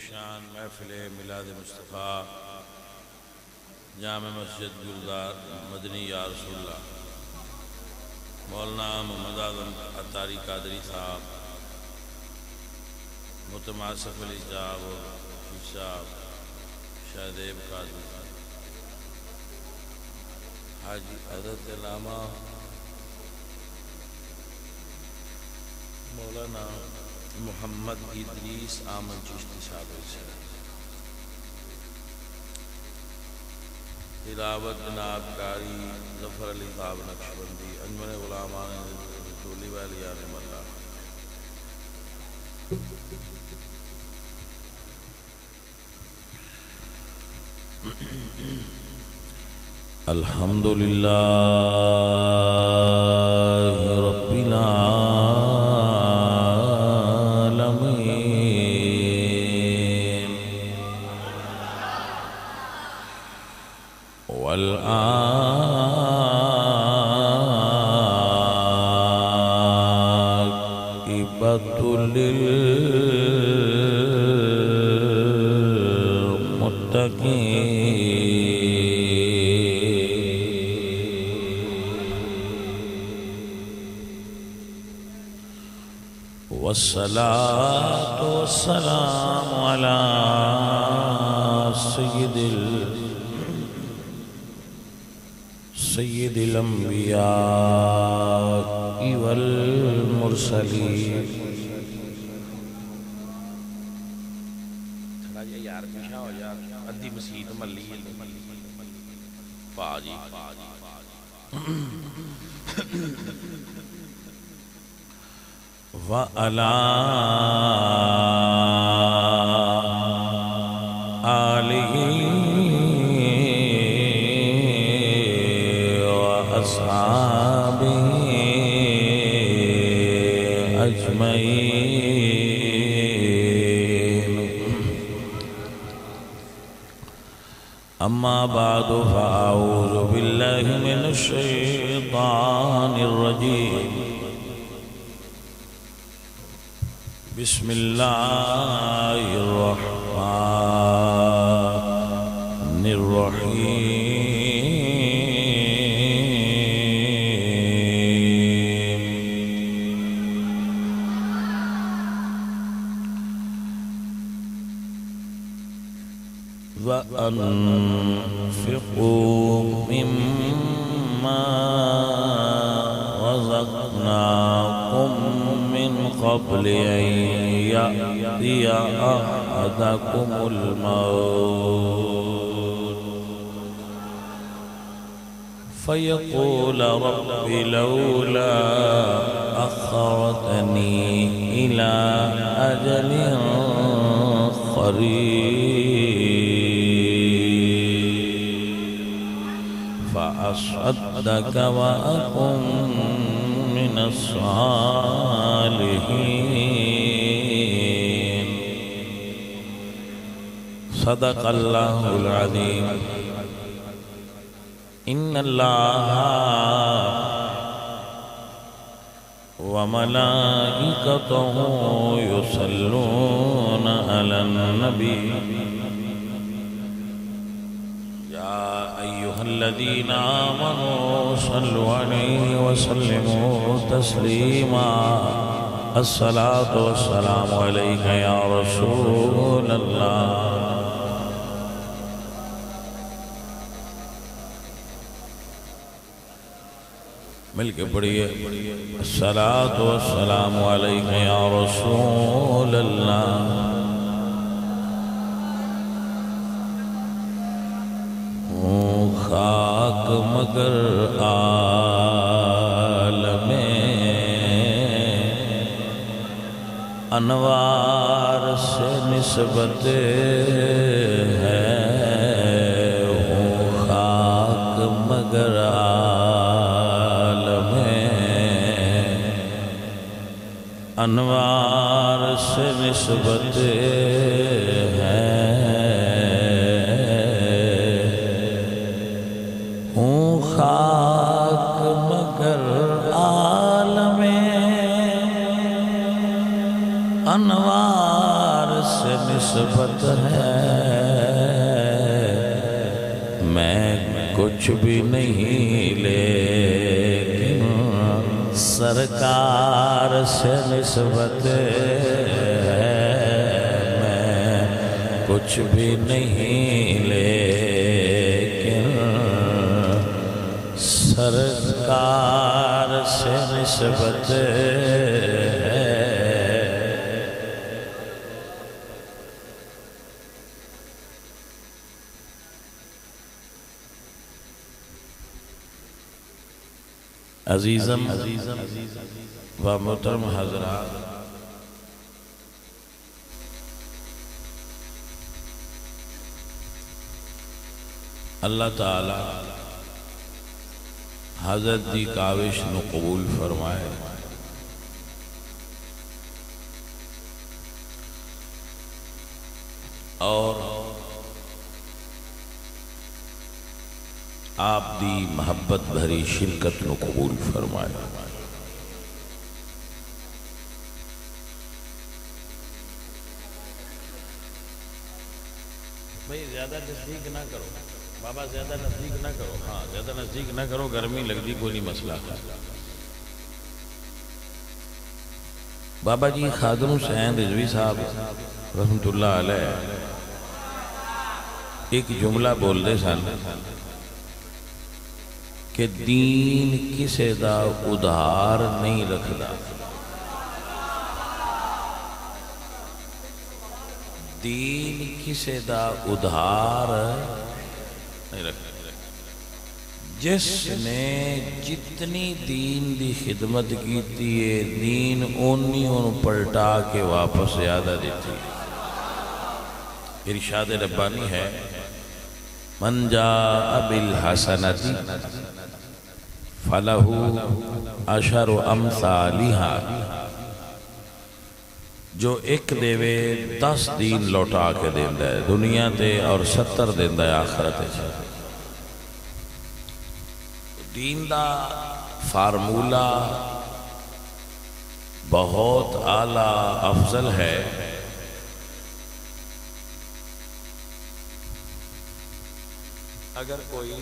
شان محفل میلاد مصطفیٰ جامع مسجد گلزار مدنی یا رسول اللہ مولانا محمد اعظم عطاری قادری صاحب متماسک علی صاحب اور حفیظ صاحب شہدیب قادری حاجی حضرت علامہ مولانا محمد ادریس آمن چشتی صاحب سے تلاوت جناب قاری ظفر علی صاحب نقشبندی انجمن غلامان رسولی والیان ملا الحمدللہ رب العالمین والعاقبۃ للمتقین والصلاة والسلام على سيد الأنبياء والمرسلين وعلى آله وأصحابه أجمعين أما بعد فأعوذ بالله من الشيطان الرجيم بسم الله الرحمن الرحيم وأنفقوا مما رزقناكم من قبل أن يأتي أحدكم الموت فيقول رب لولا أخرتني إلى أجل قريب فأصدق وأكن من الصالحين صدق الله العظيم إن الله وملائكته يصلون على النبي يا أيها الذين آمنوا صلوا عليه وسلموا تسليما الصلاة والسلام عليك يا رسول الله مل کے پڑھیے الصلاة والسلام عليك يا رسول الله خاک مگر عالم انوار سے نسبت ہے ہوں خاک مگر عالم انوار سے نسبت ہے خاک مگر عالم انوار سے نسبت نسبت ہے، میں کچھ بھی نہیں لیکن سرکار سے نسبت ہے، میں کچھ بھی نہیں لیکن سرکار سے نسبت ہے۔ عزیزم و محترم حضرات، اللہ تعالی حضرت دی کاوش نو قبول فرمائے، اور آپ دی محبت بھری شرکت نو قبول فرمائے۔ بھئی زیادہ نزدیک نہ کرو بابا، زیادہ نزدیک نہ کرو، ہاں زیادہ نزدیک نہ کرو، گرمی لگتی کوئی نہیں مسئلہ ہے۔ بابا جی خادم حسین رضوی صاحب رحمت اللہ علیہ ایک جملہ بول دے سن کہ دین کسے دا ادھار نہیں رکھدا، دین کسے دا ادھار نہیں رکھدا۔ جس نے جتنی دین دی خدمت کیتی ہے، دین اونی ان پلٹا کے واپس زیادہ دیتی ہے۔ ارشاد ربانی ہے، من جاء بالحسنۃ فلہ عشر امثالہا، جو ایک دے وے 10 دین لوٹا کے دیندا ہے دنیا تے، اور 70 دیندا ہے آخرت تے۔ دین دا فارمولہ بہت اعلیٰ افضل ہے۔ اگر کوئی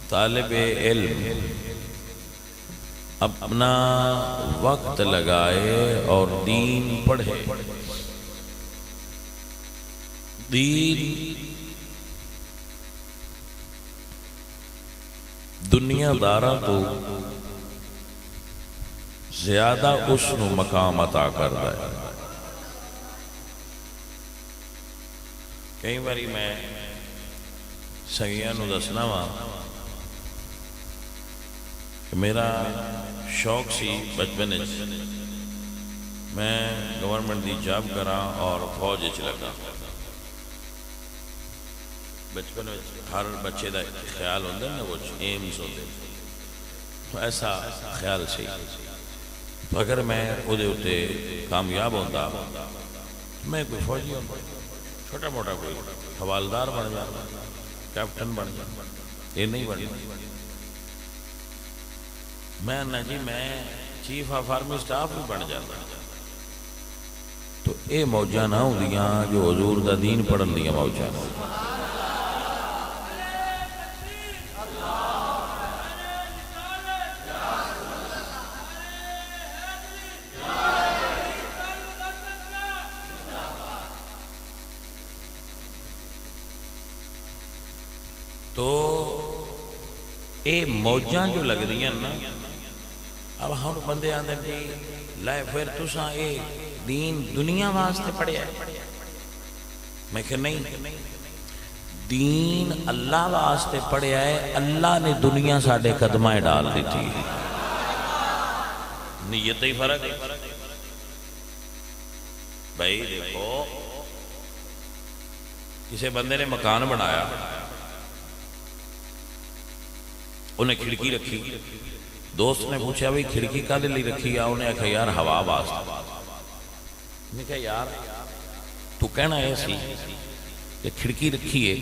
طالب علم اپنا وقت لگائے اور دین پڑھے، دین دنیا داراں تو زیادہ اس نو مقام عطا کردا ہے۔ کئی باری میں سنگیاں نو دسنا وا، میرا شوق سی بچپن میں گورنمنٹ دی جاب کرا اور فوج وچ لگا۔ بچپن ہر بچے دا خیال ہوندے نا، وہ ایمز ہوندے، ایسا خیال سی اگر میں او دے اتے کامیاب ہوندا میں کوئی فوجی ہوندا، چھوٹا موٹا کوئی حوالدار بن جاتا، کیپٹن بن جاتا، یہ نہیں بننا۔ میں چیف آف آرمی سٹاف بھی بن جاتا۔ تو اے موجاں نہ ہوندیاں جو حضور دا دین پڑھن دیاں موجاں۔ تو اے موجاں جو لگ رہی ہیں نا، اب ہم بندے آندے بھی لائے پھر تساں اے دین دنیا واسطے پڑھے ہے؟ میں کہ نہیں، دین اللہ واسطے پڑھے ہے، اللہ نے دنیا ساڑھے قدمائے ڈال دیتی ہے۔ نیت ہی فرق ہے بھائی۔ دیکھو کسی بندے نے مکان بنایا، انہیں کھڑکی رکھی، دوست نے پوچھا بھی کھڑکی کا دے لی رکھی ہے؟ انہیں کہا یار ہوا واسطہ۔ میں کہا یار تو کہنا ایسی کہ کھڑکی رکھی ہے،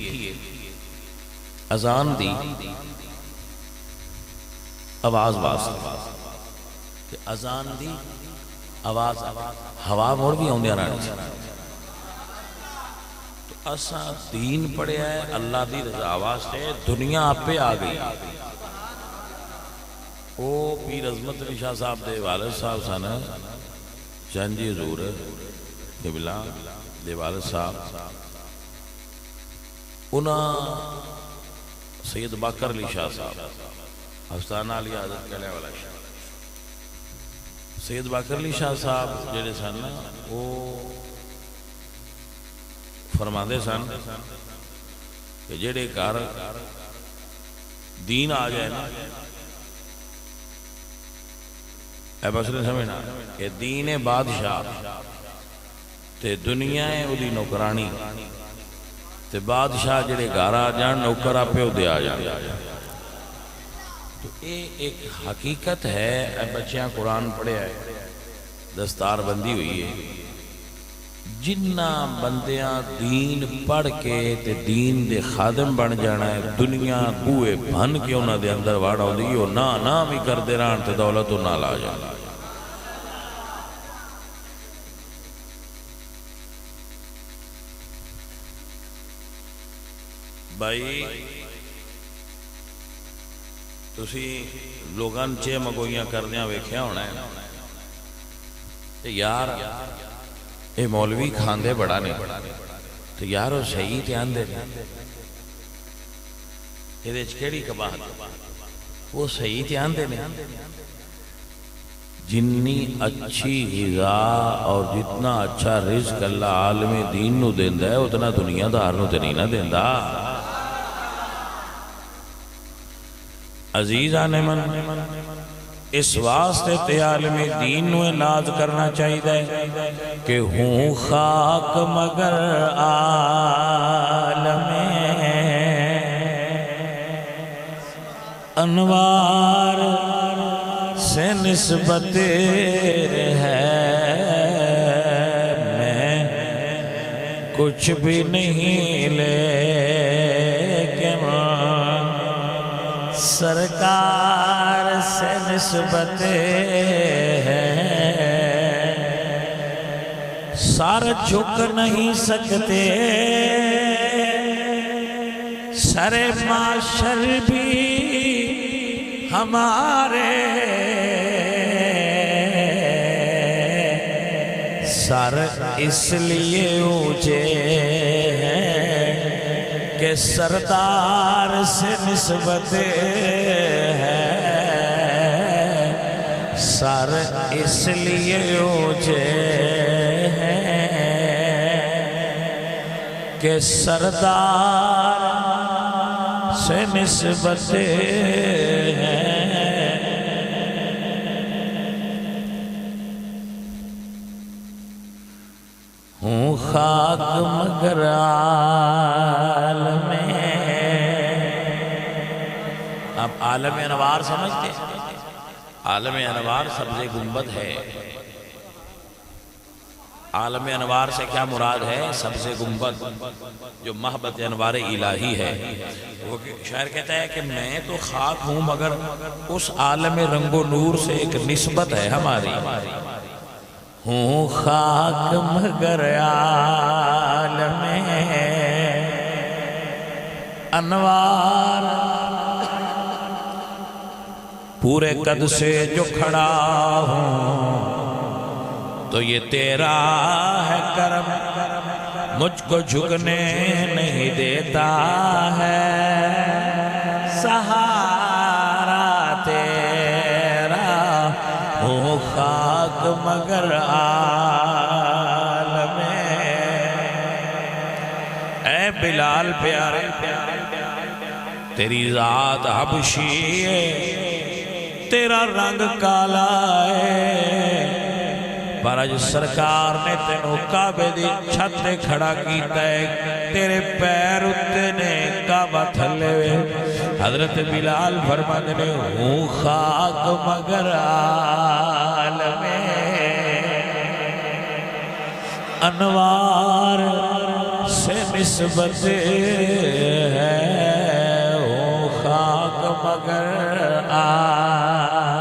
اذان دی آواز واسطے، کہ اذان دی آواز ہوا مڑ بھی آدھے رہنا سی تو اساں دین پڑھیا ہے اللہ دی رضا واسطے دنیا آپے آ گئی او پیر عظمت علی شاہ صاحب دے والد صاحب سن چند جی حضور قبلہ دے والد صاحب انہاں سید باقر علی شاہ صاحب آستانہ علی حضرت کہنے والا شاہ سید باقر علی شاہ صاحب جڑے سن وہ فرماندے سن کہ جڑے گھر دین آ جائے نا اے بس نہیں سمجھنا کہ دین بادشاہ تے دنیا ہے وہ دی نوکرانی تے بادشاہ جڑے گھر آ جان نوکر آپ پہ دے آ جان تو یہ ایک حقیقت ہے اے بچیاں قرآن پڑھے آئے دستار بندی ہوئی ہے جنہ بندیاں دین پڑھ کے تے دین دے خادم بن جانا ہے دنیا بوئے بھن کے انہاں دے اندر واڑا ہو دی وہ نا بھی کر دے رہا تے دولت نہ لا جانا بھائی تسی لوگاں چے مگوئیاں کردیاں ویکھیا ہونا ہے تے یار اے مولوی کھاندے بڑا نہیں تو یار وہ صحیح تے آندے نہیں یہ دیچ کیڑی کباہت وہ صحیح تے آندے نہیں جنی اچھی غذا اور جتنا اچھا رزق اللہ عالم دین نو دیندہ ہے اتنا دنیا دار نو تے نہیں نہ دیندہ عزیز آنے من اس واسطے تے عالم دین نو ناز کرنا چاہیے کہ ہوں خاک مگر عالم انوار سے نسبت ہے میں کچھ بھی نہیں لے سرکار سے نسبت ہے سر جھک نہیں سکتے سر معاشر بھی ہمارے سر اس لیے اونچے ہیں کہ سردار سے نسبت ہے سر اس لیے اونچے ہیں کہ سردار سے نسبت ہے ہوں خاک مگر عالم اب عالم انوار سمجھتے عالم انوار سبز گنبد ہے عالم انوار سے کیا مراد ہے سبز گنبد جو محبت انوار الہی ہے وہ شاعر کہتا ہے کہ میں تو خاک ہوں مگر اس عالم رنگ و نور سے ایک نسبت ہے ہماری ہوں خاک مگر عالم انوار پورے قد سے جو کھڑا ہوں تو یہ تیرا ہے کرم مجھ کو جھکنے نہیں دیتا ہے سہارا تیرا ہوں خاک مگر عالم اے بلال پیارے تیری ذات حبشی ہے تیرا رنگ کالا ہے پر اج سرکار نے تینوں کعبے دی چھت تے کھڑا کیتا ہے تیرے پیر اتے نے کعبہ تھلے ہوئے حضرت بلال فرماتے نے ہوں خاک مگر عالم انوار سے نسبت ہے ہوں خاک مگر عالم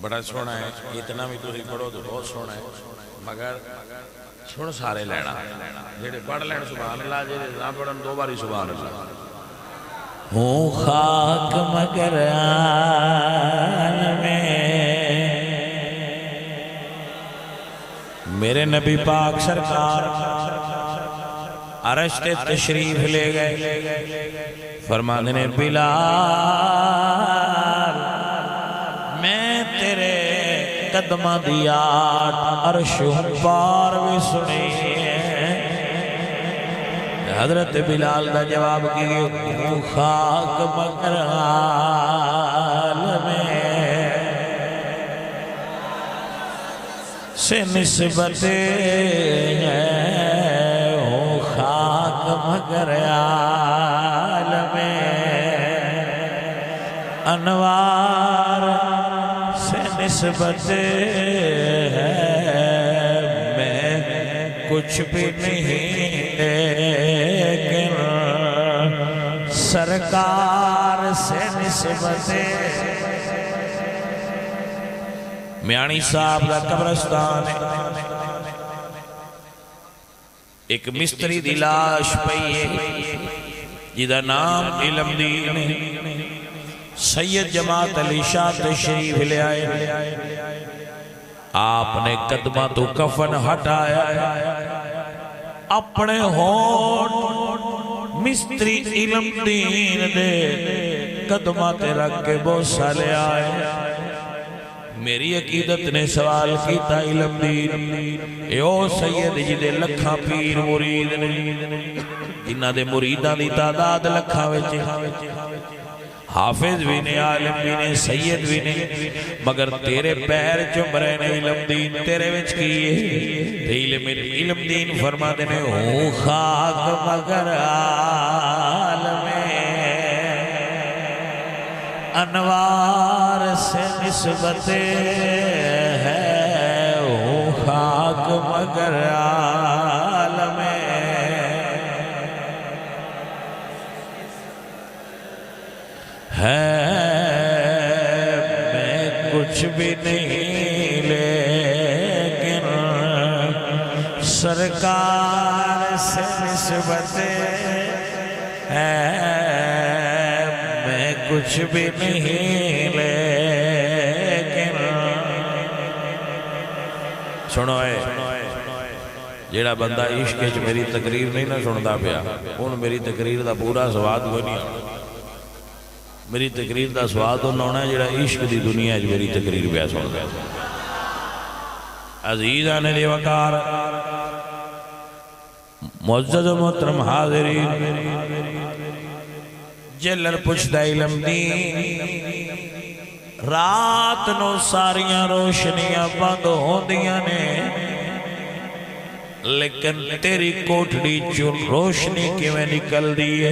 بڑا سونا ہے، اتنا بھی تسی پڑھو تو بہت سونا ہے، مگر سن سارے لینا، جڑے پڑھ لین سبحان اللہ، جڑے نہ پڑھن دو باری سبحان اللہ۔ ہوں خاک مگر عالم میں، میرے نبی پاک سرکار عرش تے تشریف لے گئے، فرمانے نے بلال میں تیرے قدمہ دیات عرش پار بھی سنی ہے۔ حضرت بلال دا جواب کی خاک مگر عالم سے نسبت ہے، خاک مگر عالم انوار سے نسبت ہے، میں کچھ بھی نہیں لیکن سرکار سے نسبت ہے۔ میانی صاحب دا قبرستان ہے، ایک مستری دی لاش پئی ہے جدا نام علم دین ہے۔ سید جماعت علی شاہ تشریف لے آئے، آپ نے قدمہ تو کفن ہٹایا، اپنے ہونٹ مستری علم دین دے قدمہ تے رکھ کے بوسہ لے آئے۔ میری عقیدت نے سوال کیتا علم دین، اے او سید جی دے لکھاں پیر مرید نے، جنہ دے مریداں دی تعداد لکھاں وچ، حافظ بھی نے، عالم بھی نے، سید بھی نے، مگر تیرے پیر چم رہے نے علم دین تیرے وچ کیے۔ علم دین فرما دینے ہوں خاک مگر عالم انوار سے نسبت ہے، ہوں خاک مگر عالم ہے، میں کچھ بھی نہیں لیکن سرکار سے نسبت ہے، میں کچھ بھی نہیں لیکن سنو ہے جیڑا بندہ عشق وچ میری تقریر نہیں نہ سندا پیا، ان میری تقریر دا پورا سواد کوئی نہیں آنا۔ میری تقریر دا سواد ہونا ہے جڑا عشق دی دنیا ہے میری تقریر پیا سن رہا ہے۔ عزیزان علی وقار، معزز و محترم حاضرین، جلر پچھتا علم دین رات نو ساریاں روشنیاں بند ہوندیاں نے، لیکن تیری کوٹڑی چون روشنی کیویں نکل دیئے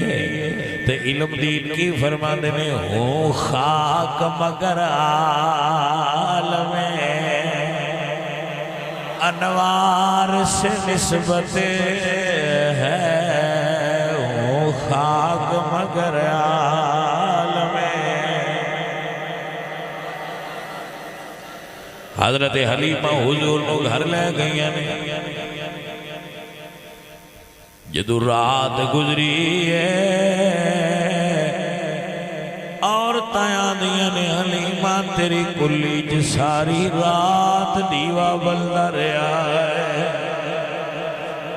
تے علم دین کی فرما دینے ہوں خاک مگر عالم انوار سے نسبت ہے، ہوں خاک مگر عالم۔ حضرت حلیمہ حضور کو گھر لے گئی ہیں، جدو رات گزری ہے اور تیاں دیا نے حلیمہ تیری کلی جساری رات دیوہ بلدہ رہا ہے،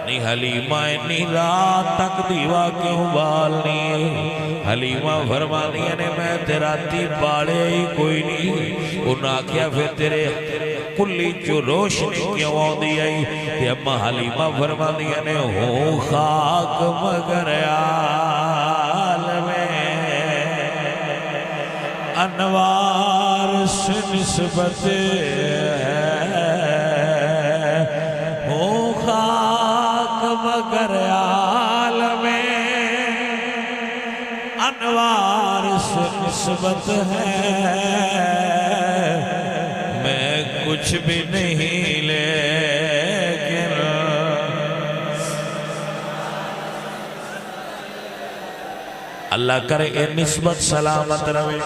نی حلیمہ انی رات تک دیوہ کیوں بالنی ہے؟ حلیمہ فرما دیا نے میں تیرا تی بالے ہی کوئی نہیں، انہاں کیا پھر تیرے کلی جو روشنی کیوں آن دی آئی تے اما حلیمہ فرما دیا نے ہوں خاک مگر عالم انوار سے نسبت ہے، ہوں خاک مگر عالم انوار سے نسبت ہے، کچھ بھی نہیں لیکن اللہ کرے اے نسبت سلامت رہے،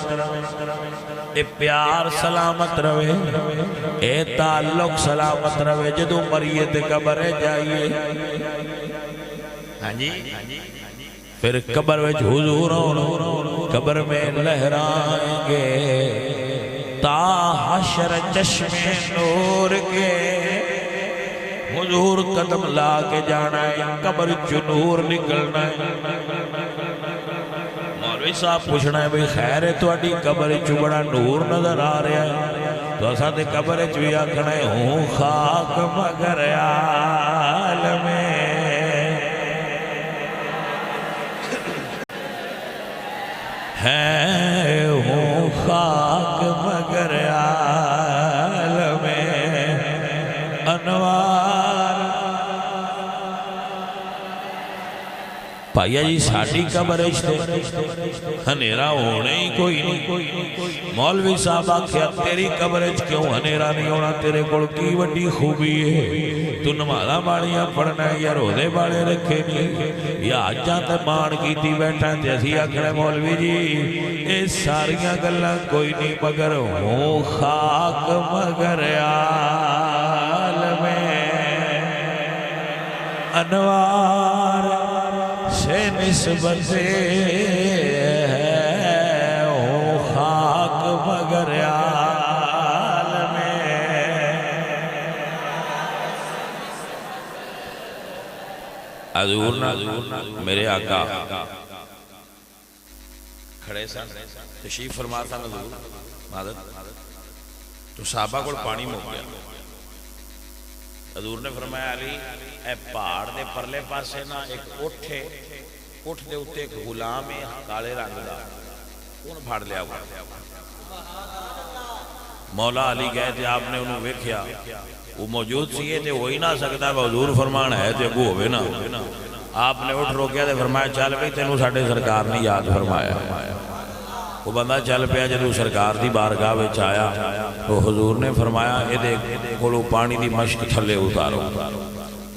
اے پیار سلامت رہے، اے تعلق سلامت رہے، جدو مریے تے قبر جائیے ہاں جی پھر قبر میں حضور قبر میں لہرائیں گے تا حشر چشم نور کے، حضور قدم لا کے جانا ہے، قبر چو نور نکلنا ہے۔ مولوی صاحب پوچھنا ہے بھئی خیر ہے تو اڈی قبر چو بڑا نور نظر آ رہا ہے، تو اساں تے قبر چو بھی آکھنا ہے ہوں خاک مگر عالم ہے، ہوں خاک مگر عالم انوار۔ پائیا جی ساڑھی قبر اشتے ہنیرہ ہونے ہی کوئی نہیں، مولوی صاحب آکھیا تیری قبر اچ کیوں ہنیرہ نہیں ہونا، تیرے کول کی وڈی خوبی ہے، تو نمازہ باڑیاں پڑھنا ہے یا روزے باڑے رکھے نہیں یا حجاں تے مان کیتی بیٹھا تے اسی آکھنا مولوی جی اے ساریاں گلاں کوئی نہیں مگر ہوں خاک مگر عالم انوار سے نسبت ہے، ہوں خاک مگر عالم حضور میرے آقا کھڑے سن تشریف فرما تھا حضور تو صحابہ کو پانی مک گیا، حضور نے فرمایا علی اے پہاڑ دے پرلے پاسے نا ایک اٹھ ہے، اٹھ دے اتے ایک غلام ہے کالے رنگ دا، کون پھاڑ لیا ہوا، مولا علی گئے تھے، آپ نے انہوں ویکھیا وہ موجود سیئے تھے، وہی نہ سکتا ہے حضور فرمان ہے تھے اگو ہوئے نا، آپ نے اٹھ روکیا تھے، فرمایا چل بھی تینوں ساڑھے سرکار نے یاد فرمایا، وہ بندہ چل پیا جدو سرکار دی بارگاہ وچ آیا تو حضور نے فرمایا اے دیکھ کولو پانی دی مشک تھلے اتارو،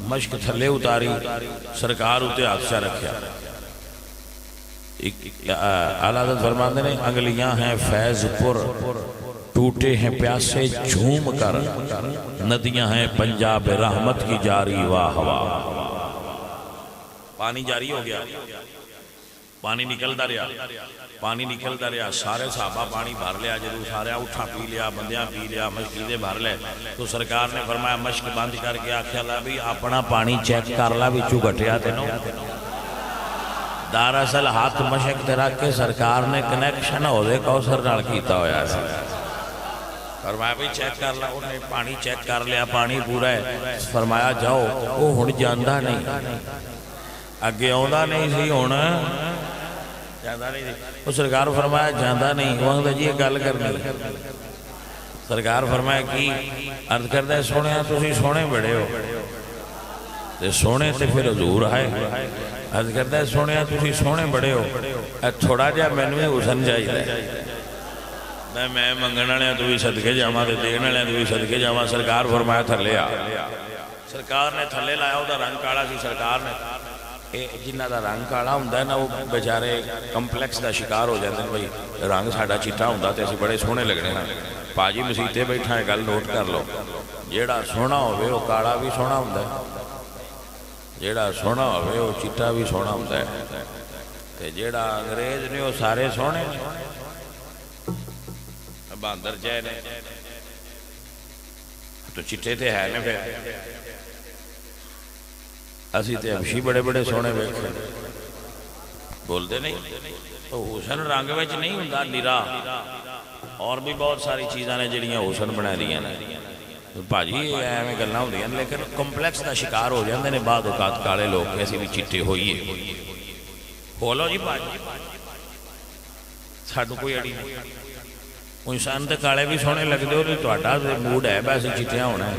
مشک تھلے اتاری، سرکار اتے حادثہ رکھیا، اعلیٰ حضرت فرماتے ہیں انگلیاں ہیں فیض پر ٹوٹے ہیں پیاسے جھوم کر، ندیاں ہیں پنجاب رحمت کی جاری واہ واہ، پانی جاری ہو گیا، پانی نکلتا رہا، پانی نکلتا رہا، سارے صحابہ پانی بھر لیا، جدو سارے اٹھا پی لیا، بندیاں پی لیا، مشکیدے بھر لے، تو سرکار نے فرمایا مشک بند کر کے آکھیا لا بھی اپنا پانی چیک کر لا بھی چو گھٹیا تینوں، دراصل ہاتھ مشک تے رکھ کے سرکار نے کنیکشن ہو دے کوثر نال کیتا ہویا سی، فرمایا بھی چیک کر لا، انہیں پانی چیک کر لیا، پانی پورا ہے، فرمایا جاؤ، وہ ہن جاندہ نہیں، اگے آندہ نہیں سی ہونا، جاندہ نہیں سی، وہ سرکار فرمایا جاندہ نہیں، وہاں جی گل کرنی، سرکار فرمایا کی عرض کردہ ہے سونے تسی سونے بڑے ہو، تے سونے تے پھر حضور آئے، عرض کردہ ہے سونے تسی سونے بڑے ہو، تھوڑا جا مینویں حسن جائی دے، میں منگنا لیا تو بھی صدقے جاما دے دینا لیا تو بھی صدقے جاما، سرکار فرمایا تھلے آ، سرکار نے تھلے لایا ہو دا رنگ کاڑا سی، سرکار نے جنہ دا رنگ کاڑا ہوں ہے نا وہ بیچارے کمپلیکس دا شکار ہو جاتے ہیں بھئی رنگ ساڑا چٹا ہوں تے اسی بڑے سونے لگنے ہیں، پاجی مسیتے بیٹھا ہے گل نوٹ کر لو، جیڑا سونا ہوئے وہ کاڑا بھی سونا ہوں ہے، جیڑا سونا ہوئے وہ چٹا بھی سونا ہوں ہے، تے جیڑا انگریز نے وہ سارے سونے باندر جائے نے تو چٹے تے ہے نے پھر اسی تے ہمشی بڑے بڑے سونے بیٹھے بول دے نہیں تو حسن رنگ وچ نہیں ہوندا نرا، اور بھی بہت ساری چیزاں نے جڑیاں حسن بنا دیاں نے، بھاجی ایویں گلاں ہوندیاں لیکن کمپلیکس دا شکار ہو جاندے نے بعد اوقات کالے لوگ ایسی بھی چٹے ہوئیے بولو جی بھاجی ساڈو کوئی اڑی نہیں، انسان تے کالے بھی سونے لگدے ہو تو تہاڈا موڈ ہے ویسے چٹیاں ہونا ہے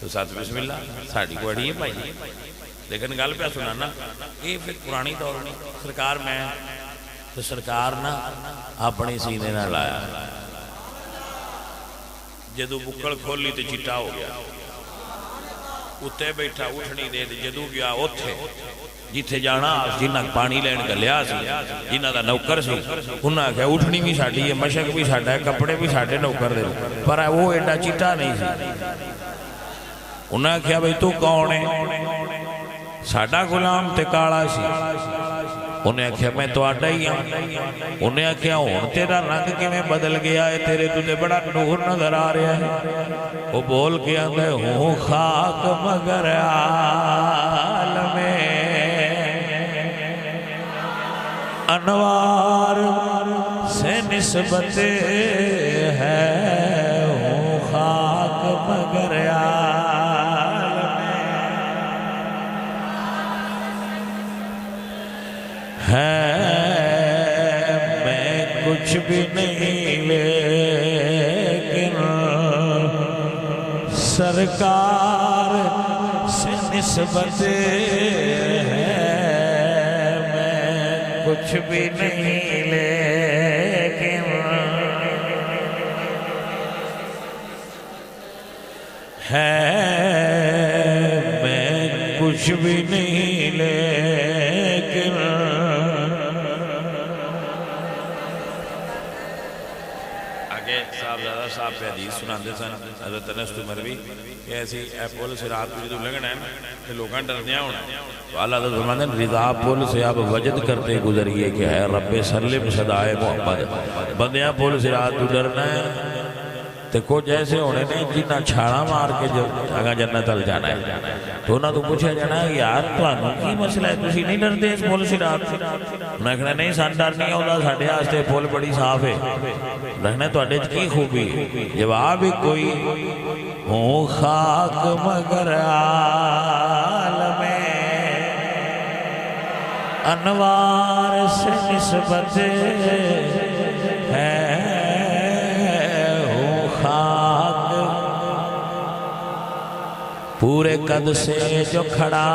تو ساتھ بسم اللہ ساڑھی کو اڑی ہے بھائی، لیکن گل پہ سنانا یہ پھر پرانی دور نہیں، سرکار میں تو سرکار نا اپنی سینے نہ لایا، جدو بکڑ کھولی تو چٹا ہو گیا، اتنے بیٹھا اٹھنی دے جدو گیا اتھے جتھے جانا جنہ پانی لین گلیا سی جنہ دا نوکر سی انہاں کہا اٹھنی بھی ساڑی ہے مشک بھی ساڑا ہے کپڑے بھی ساڑے نوکر دے پر وہ ایڈا چٹا نہیں سی انہاں کہا بھئی تو کون ہے ساڑا غلام تے کالا سی انہیں کہا میں تو آڈا ہی ہوں انہیں کہا ہون تیرا رنگ کے میں بدل گیا ہے تیرے تجھے بڑا نور نظر آ رہا ہے وہ بول کے آندھے ہوں خاک مگر عالم انوار سے نسبت ہے ہوں خاک مگر عالم ہے میں کچھ بھی نہیں لیکن سرکار سے نسبت ہے میں کچھ بھی نہیں لیکن ہے میں کچھ بھی نہیں لیکن صاحبزادہ صاحب پہ حدیث سناندے سن حضرت انس مروی کہ ایسی اے پول صراط پہ جدو لگنا ہے کہ لوگاں ڈردیاں ہونا تو اللہ تعالیٰ فرماتے ہیں رضا پول سے آپ وجد کرتے گزریے کہ ہے رب سلم صدائے محمد بندیاں پول صراط تو ڈرنا ہے تے کو جیسے ہونے نے جنہ چھاڑا مار کے جب اگا جنت ال جانا ہے تو انہاں تو پوچھا جانا ہے یار تو انہوں کی مسئلہ ہے تسی نہیں ڈردے اس پول صراط سے انہاں کہنا نہیں سان ڈر نہیں ہوتا ساڑھے آستے پول بڑی صاف ہے رہنے تو اڈیج کی خوبی جواب کوئی ہوں خاک مگر عالم انوار سے نسبت ہے ہوں خاک پورے قد سے جو کھڑا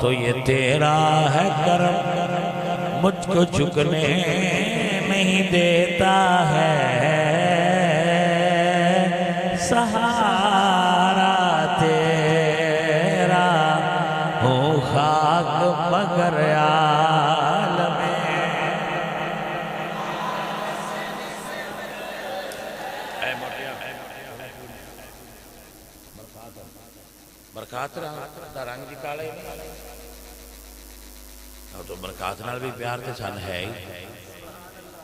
تو یہ تیرا ہے کرم مجھ کو جھکنے نہیں دیتا ہے سہارا تیرا ہوں خاک مگر عالم برکات رنگ دی کالے تو برکات نال بھی پیار تے سن ہے ہی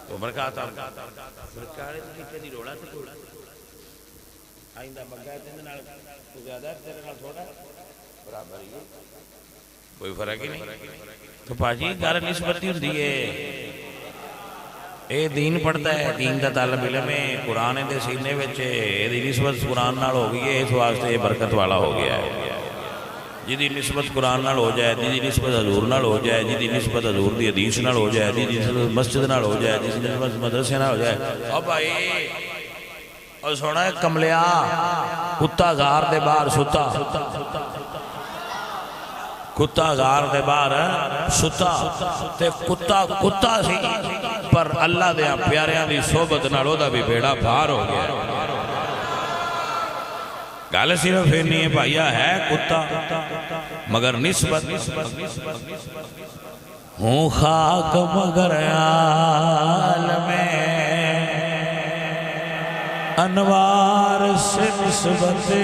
تو برکات برکارے تو کتے دی روڑا تے کوڑا آئندہ بگا ہے تیندے نال تو زیادہ ہے تیرے نال تھوڑا برابر ہی کوئی فرق ہی نہیں تو پاجی گھر نسبتی ہوں دیئے اے دین پڑھتا ہے دین دا طالب علم ہے قرآن دے سینے وچے اے دی نسبت قرآن نال ہو گئی ہے اس واسطے یہ برکت والا ہو گیا ہے جدی نسبت قرآن نال ہو جائے جدی نسبت حضور نال ہو جائے جدی نسبت حضور دی حدیث نال ہو جائے جدی نسبت مسجد نال ہو جائے جدی نسبت مدرسے نال ہو جائے اب بھائی اور سونا ہے کملیا کتا غار دے باہر ستا کتا غار دے باہر ستا تے کتا سی پر اللہ دے پیاریاں دی صحبت نال او دا بھی بیڑا پار ہو گیا گالے صرف نہیں ہے بھائیہ ہے کتا مگر نسبت ہوں خاک مگر عالم انوار سے نسبت ہے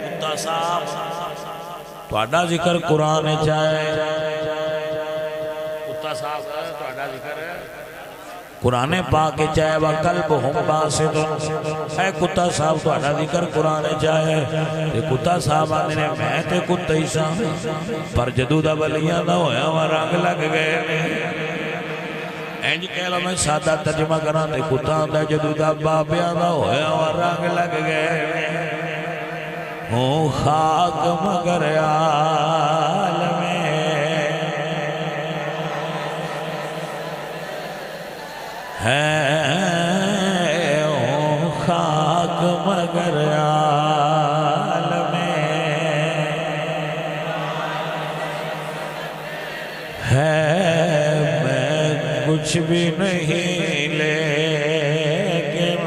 کتا صاحب تو اڈا ذکر قرآن چاہے کتا صاحب تو اڈا ذکر ہے قرآن پاک چاہے وَقَلْبُهُمْ بَاسِطٌ اے کتا صاحب تو اڈا ذکر قرآن چاہے تے کتا صاحب آنے نے میں تے کتا ہی صاحب پر جدو دا ولیاں دا ہویا وہ رنگ لگ گئے اینج کہہ لو میں سادہ ترجمہ کرا تے کتا دا جدو دا بابیاں دا ہویا وہ رنگ لگ گئے ہوں خاک مگر عالم ہے خاک مگر عالم ہے میں کچھ بھی نہیں لیکن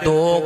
2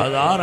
1000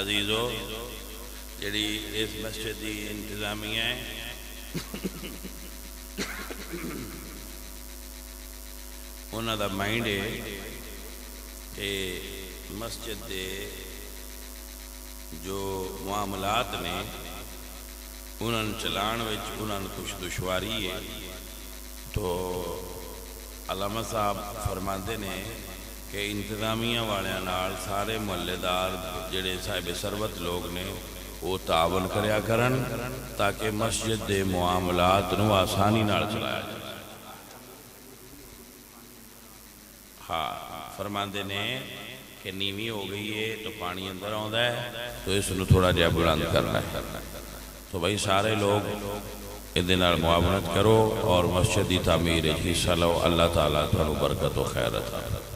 عزیزو جڑی اس مسجد دی انتظامیہ ہے انہوں دا مائنڈ ہے کہ مسجد دے جو معاملات نے انہوں چلان وچ انہوں کچھ دشواری ہے تو علامہ صاحب فرماندے نے کہ انتظامیہ والے نال سارے محلے دار جڑے صاحب ثروت لوگ نے وہ تعاون کریا کرن تاکہ مسجد دے معاملات نو آسانی نال چلایا جائے. ہاں فرماندے نے کہ نیوی ہو گئی ہے تو پانی اندر آندا ہے تو اس نو تھوڑا جہا بلند کرنا ہے. تو بھائی سارے لوگ ادھے نال معاونت کرو اور مسجد دی تعمیر حصہ لو. اللہ تعالیٰ تانوں برکت و خیر عطا